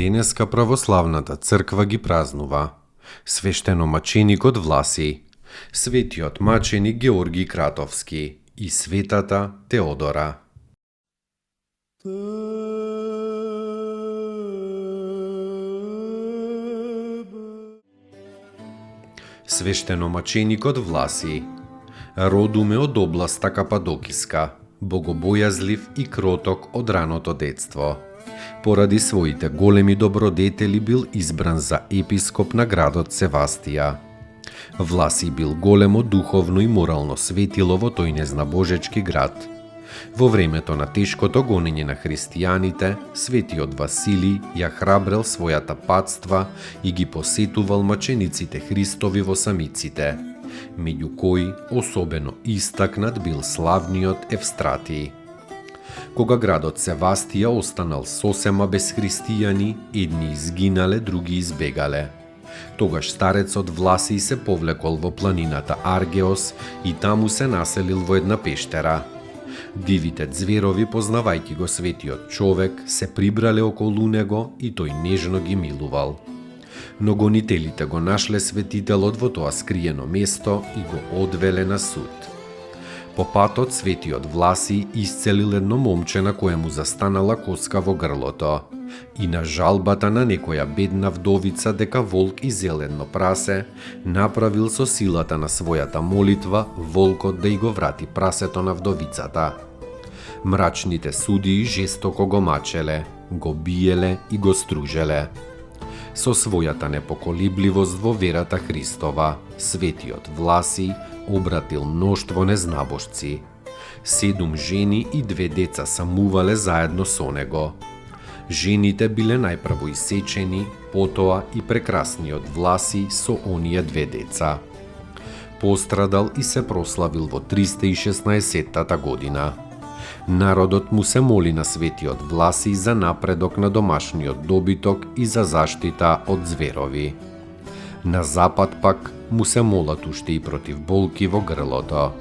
Денеска православната црква ги празнува свештеномаченикот Власий, светиот маченик Георги Кратовски и светата Теодора. Свештеномаченикот Власий, родуме од областа Кападокиска, богобојазлив и кроток од раното детство. Поради своите големи добродетели бил избран за епископ на градот Севастија. Власий бил големо духовно и морално светило во тој незнабожечки град. Во времето на тешкото гонење на христијаните, светиот Василий ја храбрел својата патства и ги посетувал мачениците Христови во самиците, меѓу кои особено истакнат бил славниот Евстратий. Кога градот Севастија останал сосема без христијани, едни изгинале, други избегале. Тогаш старецот Власий се повлекол во планината Аргеос и таму се населил во една пештера. Дивите зверови, познавајќи го светиот човек, се прибрале околу него и тој нежно ги милувал. Но гонителите го нашле светителот во тоа скриено место и го одвеле на суд. По патот светиот Власий исцелил едно момче на кое му застанала коска во грлото и на жалбата на некоја бедна вдовица дека волк и зелено прасе, направил со силата на својата молитва волкот да и го врати прасето на вдовицата. Мрачните судии жестоко го мачеле, го биеле и го стружеле. Со својата непоколебливост во верата Христова, светиот Власий обратил мноштво незнабожци. 7 жени и 2 деца самувале заедно со него. Жените биле најпрво исечени, потоа и прекрасниот Власий со оние 2 деца. Пострадал и се прославил во 316 година. Народот му се моли на светиот Власий за напредок на домашниот добиток и за заштита од зверови. На запад пак му се молат уште и против болки во грлото.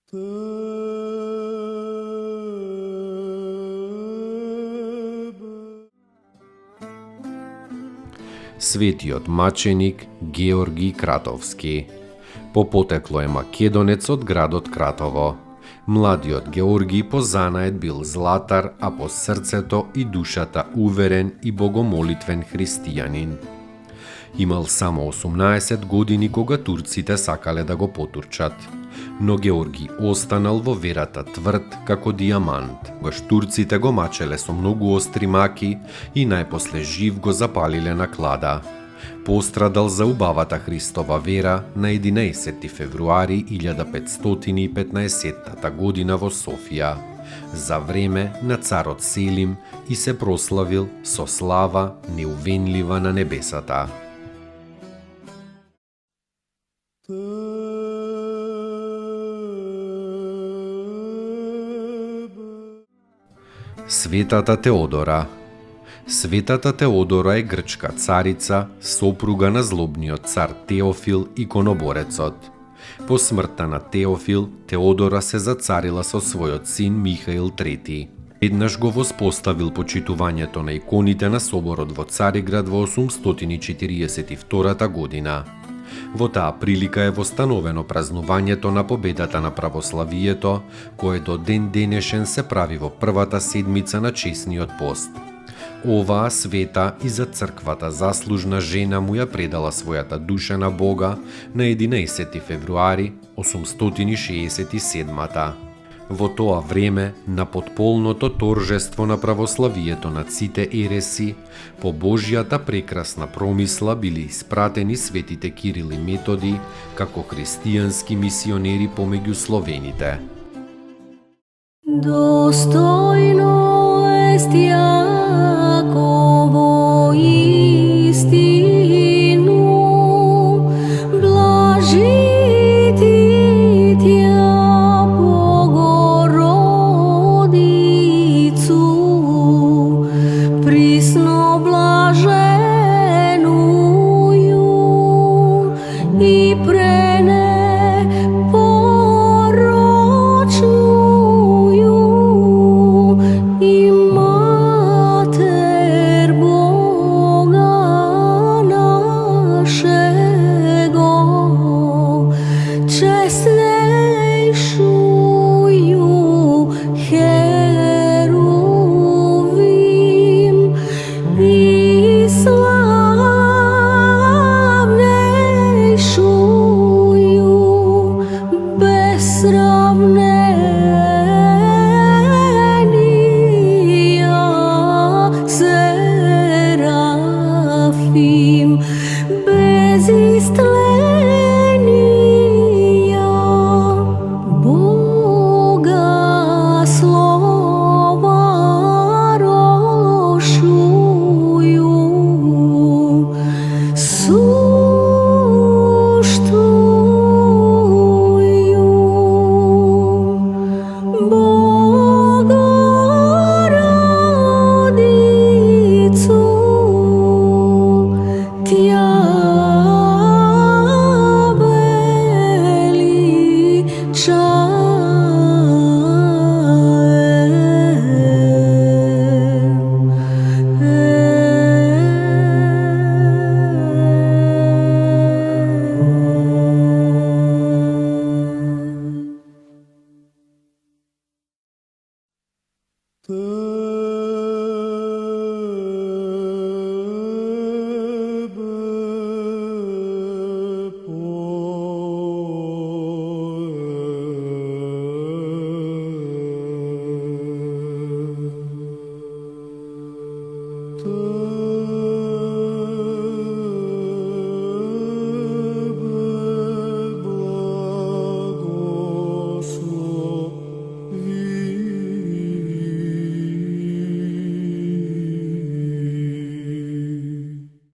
Светиот маченик Георги Кратовски. По потекло е македонец од градот Кратово. Младиот Георги по занаед бил златар, а по срцето и душата уверен и богомолитвен христијанин. Имал само 18 години кога турците сакале да го потурчат, но Георги останал во верата тврд како дијамант, кој турците го мачеле со многу остри маки и најпосле жив го запалиле на клада. Пострадал за убавата Христова вера на 11 февруари 1515 година во Софија, за време на царот Селим, и се прославил со слава неувенлива на небесата. Светата Теодора. Светата Теодора е грчка царица, сопруга на злобниот цар Теофил иконоборецот. По смртта на Теофил, Теодора се зацарила со својот син Михаил III. Еднаш го воспоставил почитувањето на иконите на соборот во Цариград во 842 година. Во таа прилика е востановено празнувањето на победата на православието, кое до ден денешен се прави во првата седмица на чесниот пост. Оваа света и за црквата заслужна жена му ја предала својата душа на Бога на 11 февруари 867. Во тоа време, на потполното торжество на православието над сите ереси, по Божјата прекрасна промисла били испратени светите Кирил и Методи како христијански мисионери помеѓу словените. Достојно ест Јаково истину, блажити тја Богородицу, присно блаженују и пренесену